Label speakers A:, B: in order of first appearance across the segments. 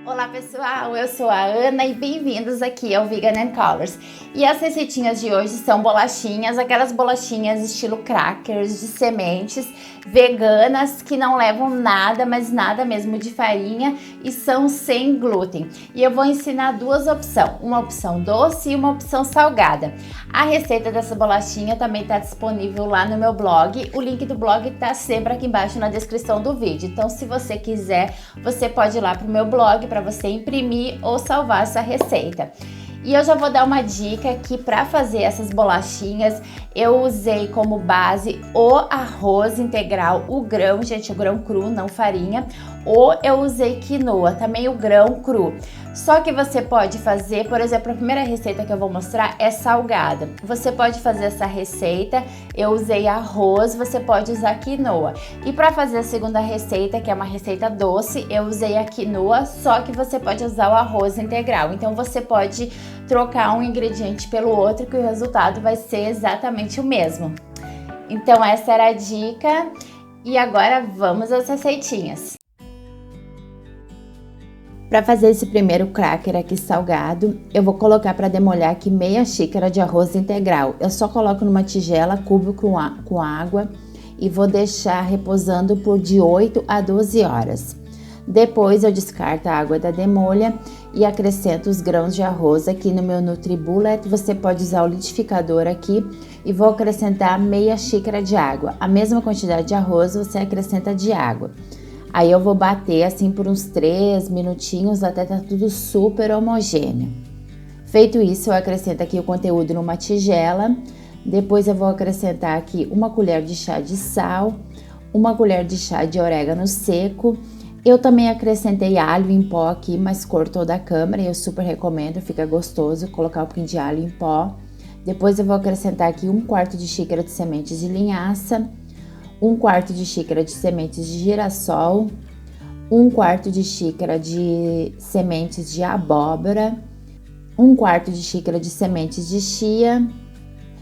A: Olá pessoal, eu sou a Ana e bem-vindos aqui ao Vegan and Colors. E as receitinhas de hoje são bolachinhas, aquelas bolachinhas estilo crackers de sementes, veganas, que não levam nada, mas nada mesmo de farinha e são sem glúten. E eu vou ensinar duas opções, uma opção doce e uma opção salgada. A receita dessa bolachinha também está disponível lá no meu blog, o link do blog está sempre aqui embaixo na descrição do vídeo. Então se você quiser, você pode ir lá pro meu blog para você imprimir ou salvar essa receita. E eu já vou dar uma dica que para fazer essas bolachinhas eu usei como base o arroz integral, o grão, gente, o grão cru, não farinha, ou eu usei quinoa, também o grão cru. Só que você pode fazer, por exemplo, a primeira receita que eu vou mostrar é salgada. Você pode fazer essa receita, eu usei arroz, você pode usar quinoa. E para fazer a segunda receita, que é uma receita doce, eu usei a quinoa, só que você pode usar o arroz integral. Então você pode trocar um ingrediente pelo outro que o resultado vai ser exatamente o mesmo. Então essa era a dica e agora vamos às receitinhas. Para fazer esse primeiro cracker aqui salgado, eu vou colocar para demolhar aqui meia xícara de arroz integral. Eu só coloco numa tigela, cubro com água e vou deixar reposando por de 8 a 12 horas. Depois eu descarto a água da demolha e acrescento os grãos de arroz aqui no meu NutriBullet. Você pode usar o liquidificador aqui e vou acrescentar meia xícara de água. A mesma quantidade de arroz você acrescenta de água. Aí eu vou bater assim por uns 3 minutinhos até tá tudo super homogêneo. Feito isso, eu acrescento aqui o conteúdo numa tigela. Depois eu vou acrescentar aqui uma colher de chá de sal, uma colher de chá de orégano seco. Eu também acrescentei alho em pó aqui, mas cortou da câmara e eu super recomendo, fica gostoso colocar um pouquinho de alho em pó. Depois eu vou acrescentar aqui 1/4 de xícara de sementes de linhaça, 1/4 de xícara de sementes de girassol, 1/4 de xícara de sementes de abóbora, 1/4 de xícara de sementes de chia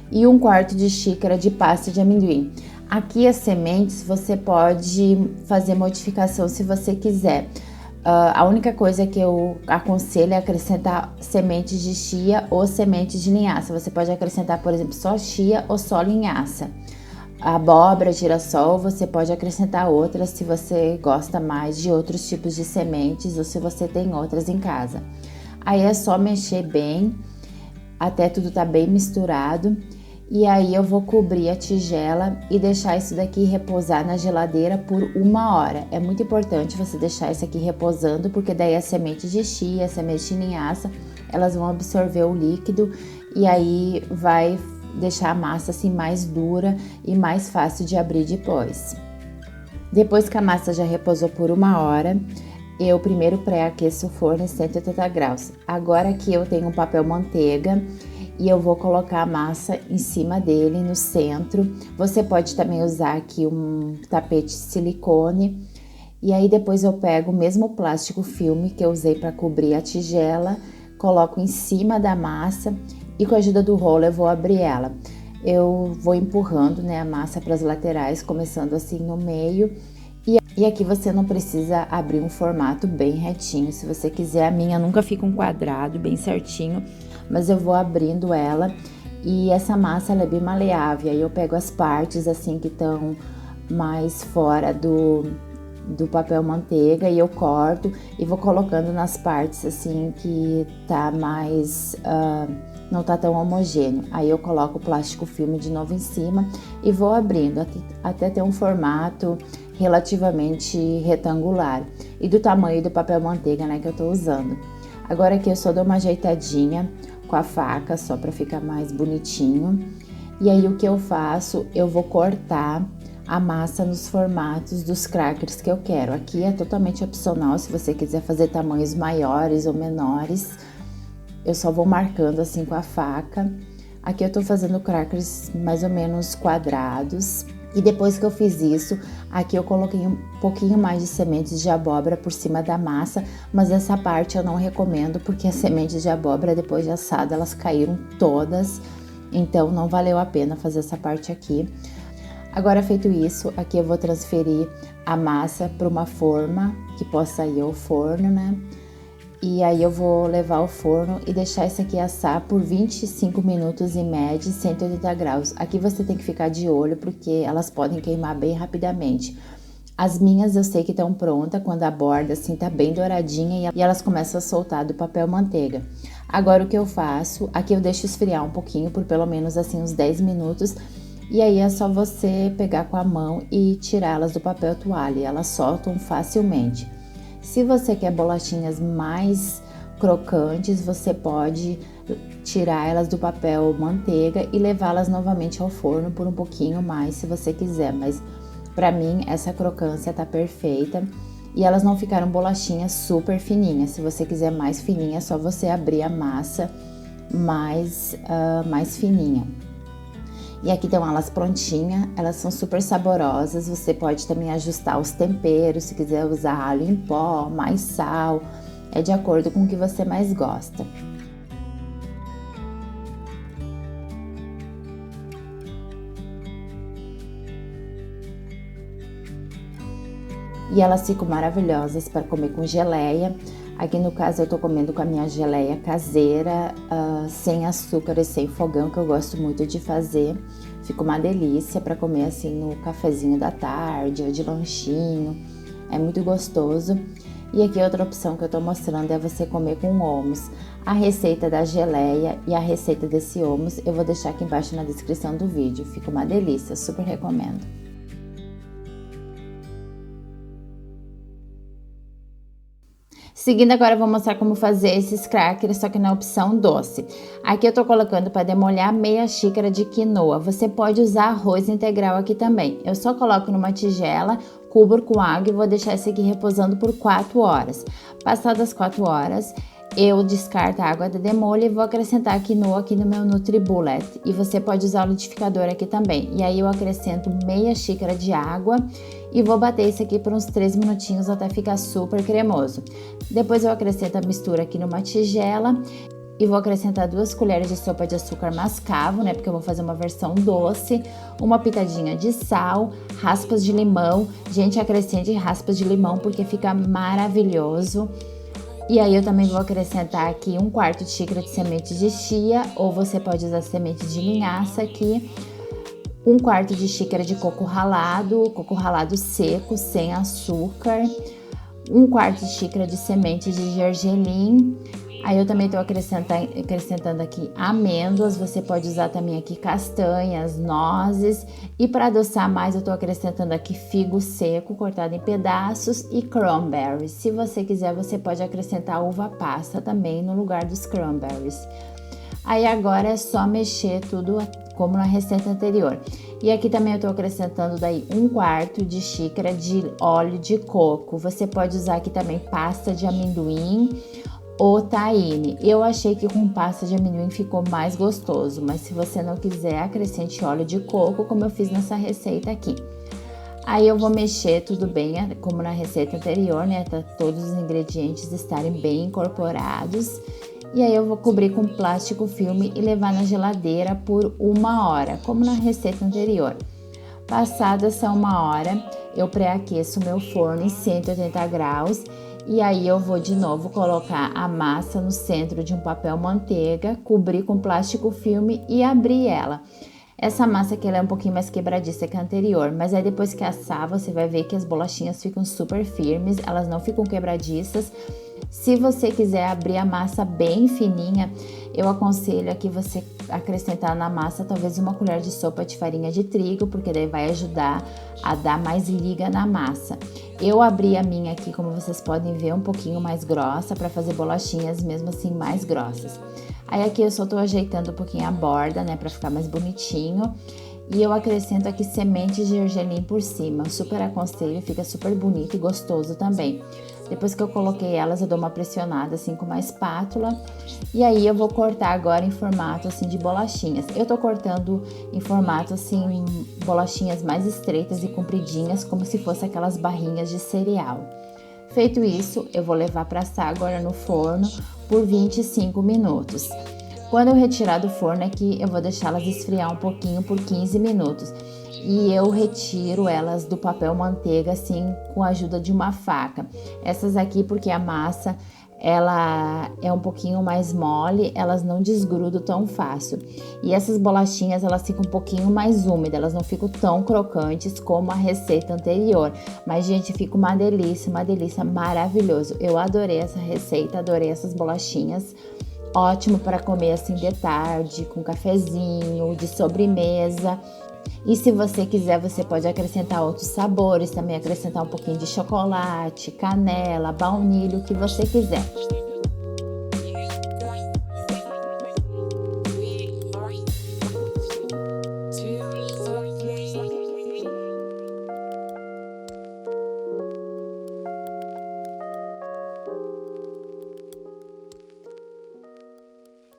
A: e 1/4 de xícara de pasta de amendoim. Aqui as sementes você pode fazer modificação se você quiser. A única coisa que eu aconselho é acrescentar sementes de chia ou sementes de linhaça. Você pode acrescentar, por exemplo, só chia ou só linhaça. Abóbora, girassol, você pode acrescentar outras se você gosta mais de outros tipos de sementes ou se você tem outras em casa. Aí é só mexer bem até tudo tá bem misturado. E aí eu vou cobrir a tigela e deixar isso daqui reposar na geladeira por 1 hora. É muito importante você deixar isso aqui reposando, porque daí as sementes de chia, as sementes de linhaça, elas vão absorver o líquido e aí vai deixar a massa assim mais dura e mais fácil de abrir depois. Depois que a massa já reposou por 1 hora, eu primeiro pré-aqueço o forno em 180 graus. Agora aqui eu tenho um papel manteiga e eu vou colocar a massa em cima dele, no centro. Você pode também usar aqui um tapete de silicone. E aí depois eu pego o mesmo plástico filme que eu usei para cobrir a tigela, coloco em cima da massa e com a ajuda do rolo eu vou abrir ela. Eu vou empurrando, né, a massa para as laterais, começando assim no meio. E aqui você não precisa abrir um formato bem retinho. Se você quiser, a minha nunca fica um quadrado bem certinho, mas eu vou abrindo ela e essa massa ela é bem maleável. Aí eu pego as partes assim que estão mais fora do papel manteiga e eu corto e vou colocando nas partes assim que tá mais não tá tão homogêneo. Aí eu coloco o plástico filme de novo em cima e vou abrindo até ter um formato relativamente retangular e do tamanho do papel manteiga, né, que eu tô usando. Agora aqui eu só dou uma ajeitadinha com a faca só para ficar mais bonitinho. E aí o que eu faço? Eu vou cortar a massa nos formatos dos crackers que eu quero. Aqui é totalmente opcional, se você quiser fazer tamanhos maiores ou menores. Eu só vou marcando assim com a faca. Aqui eu tô fazendo crackers mais ou menos quadrados. E depois que eu fiz isso, aqui eu coloquei um pouquinho mais de sementes de abóbora por cima da massa, mas essa parte eu não recomendo porque as sementes de abóbora depois de assada elas caíram todas, então não valeu a pena fazer essa parte aqui. Agora feito isso, aqui eu vou transferir a massa para uma forma que possa ir ao forno, né? E aí eu vou levar ao forno e deixar isso aqui assar por 25 minutos em média, 180 graus. Aqui você tem que ficar de olho porque elas podem queimar bem rapidamente. As minhas eu sei que estão prontas quando a borda assim tá bem douradinha e elas começam a soltar do papel manteiga. Agora o que eu faço, aqui eu deixo esfriar um pouquinho por pelo menos assim uns 10 minutos. E aí é só você pegar com a mão e tirá-las do papel toalha, elas soltam facilmente. Se você quer bolachinhas mais crocantes, você pode tirar elas do papel manteiga e levá-las novamente ao forno por um pouquinho mais, se você quiser, mas para mim essa crocância tá perfeita e elas não ficaram bolachinhas super fininhas. Se você quiser mais fininha, é só você abrir a massa mais fininha. E aqui estão elas prontinhas, elas são super saborosas. Você pode também ajustar os temperos, se quiser usar alho em pó, mais sal, é de acordo com o que você mais gosta. E elas ficam maravilhosas para comer com geleia. Aqui no caso eu tô comendo com a minha geleia caseira, sem açúcar e sem fogão, que eu gosto muito de fazer. Fica uma delícia para comer assim no cafezinho da tarde ou de lanchinho, é muito gostoso. E aqui outra opção que eu tô mostrando é você comer com hummus. A receita da geleia e a receita desse hummus eu vou deixar aqui embaixo na descrição do vídeo, fica uma delícia, super recomendo. Seguindo agora eu vou mostrar como fazer esses crackers, só que na opção doce. Aqui eu tô colocando para demolhar meia xícara de quinoa. Você pode usar arroz integral aqui também. Eu só coloco numa tigela, cubro com água e vou deixar esse aqui reposando por 4 horas. Passadas 4 horas, eu descarto a água da demolha e vou acrescentar a quinoa aqui no meu NutriBullet. E você pode usar o liquidificador aqui também. E aí eu acrescento meia xícara de água e vou bater isso aqui por uns 3 minutinhos até ficar super cremoso. Depois eu acrescento a mistura aqui numa tigela e vou acrescentar 2 colheres de sopa de açúcar mascavo, né? Porque eu vou fazer uma versão doce, uma pitadinha de sal, raspas de limão. Gente, acrescente raspas de limão porque fica maravilhoso. E aí eu também vou acrescentar aqui 1/4 de xícara de semente de chia, ou você pode usar semente de linhaça aqui. 1/4 de xícara de coco ralado seco, sem açúcar. 1/4 de xícara de semente de gergelim. Aí eu também tô acrescentando aqui amêndoas, você pode usar também aqui castanhas, nozes. E para adoçar mais eu tô acrescentando aqui figo seco cortado em pedaços e cranberries. Se você quiser, você pode acrescentar uva passa também no lugar dos cranberries. Aí agora é só mexer tudo como na receita anterior. E aqui também eu tô acrescentando daí 1/4 de xícara de óleo de coco. Você pode usar aqui também pasta de amendoim ou tahine. Eu achei que com pasta de amendoim ficou mais gostoso, mas se você não quiser, acrescente óleo de coco, como eu fiz nessa receita aqui. Aí eu vou mexer tudo bem, como na receita anterior, né? Tá todos os ingredientes estarem bem incorporados. E aí eu vou cobrir com plástico filme e levar na geladeira por 1 hora, como na receita anterior. Passada essa 1 hora, eu pré-aqueço meu forno em 180 graus e aí eu vou de novo colocar a massa no centro de um papel manteiga, cobrir com plástico filme e abrir ela. Essa massa aqui ela é um pouquinho mais quebradiça que a anterior, mas aí depois que assar você vai ver que as bolachinhas ficam super firmes, elas não ficam quebradiças. Se você quiser abrir a massa bem fininha, eu aconselho aqui você acrescentar na massa talvez 1 colher de sopa de farinha de trigo, porque daí vai ajudar a dar mais liga na massa. Eu abri a minha aqui, como vocês podem ver, um pouquinho mais grossa para fazer bolachinhas mesmo assim mais grossas. Aí aqui eu só tô ajeitando um pouquinho a borda, né, para ficar mais bonitinho. E eu acrescento aqui sementes de gergelim por cima. Eu super aconselho, fica super bonito e gostoso também. Depois que eu coloquei elas, eu dou uma pressionada assim com uma espátula. E aí eu vou cortar agora em formato assim de bolachinhas. Eu tô cortando em formato assim, bolachinhas mais estreitas e compridinhas, como se fosse aquelas barrinhas de cereal. Feito isso, eu vou levar para assar agora no forno por 25 minutos. Quando eu retirar do forno aqui, eu vou deixá-las esfriar um pouquinho por 15 minutos. E eu retiro elas do papel manteiga assim com a ajuda de uma faca. Essas aqui porque a massa ela é um pouquinho mais mole, elas não desgrudam tão fácil. E essas bolachinhas, elas ficam um pouquinho mais úmidas, elas não ficam tão crocantes como a receita anterior. Mas, gente, fica uma delícia, maravilhoso. Eu adorei essa receita, adorei essas bolachinhas. Ótimo para comer assim de tarde, com cafezinho, de sobremesa. E se você quiser, você pode acrescentar outros sabores, também acrescentar um pouquinho de chocolate, canela, baunilha, o que você quiser.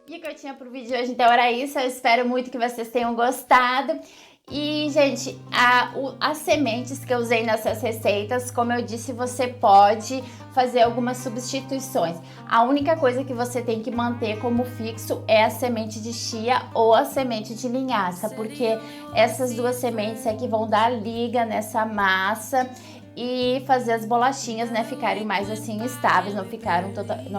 A: E o que eu tinha pro vídeo de hoje, então, era isso. Eu espero muito que vocês tenham gostado. E, gente, as sementes que eu usei nessas receitas, como eu disse, você pode fazer algumas substituições. A única coisa que você tem que manter como fixo é a semente de chia ou a semente de linhaça, porque essas duas sementes é que vão dar liga nessa massa e fazer as bolachinhas, né, ficarem mais assim estáveis, não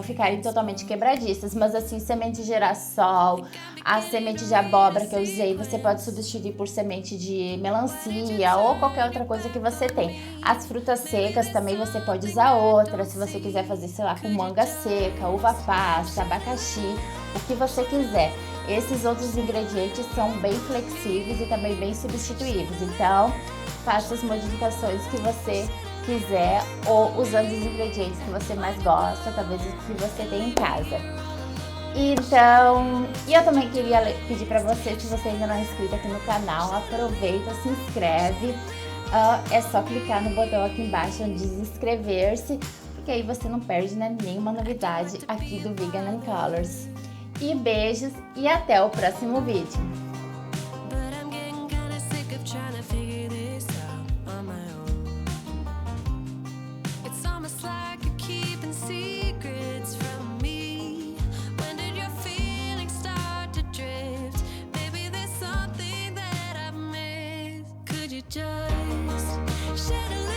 A: ficarem totalmente quebradiças. Mas assim, semente de girassol, a semente de abóbora que eu usei, você pode substituir por semente de melancia ou qualquer outra coisa que você tem. As frutas secas também você pode usar outras, se você quiser fazer, sei lá, com manga seca, uva passa, abacaxi, o que você quiser. Esses outros ingredientes são bem flexíveis e também bem substituíveis, então faça as modificações que você quiser ou usando os ingredientes que você mais gosta, talvez os que você tem em casa. Então, e eu também queria pedir para você, se você ainda não é inscrito aqui no canal, aproveita, se inscreve. É só clicar no botão aqui embaixo onde diz inscrever-se, porque aí você não perde, né, nenhuma novidade aqui do Vegan & Colors. E beijos e até o próximo vídeo.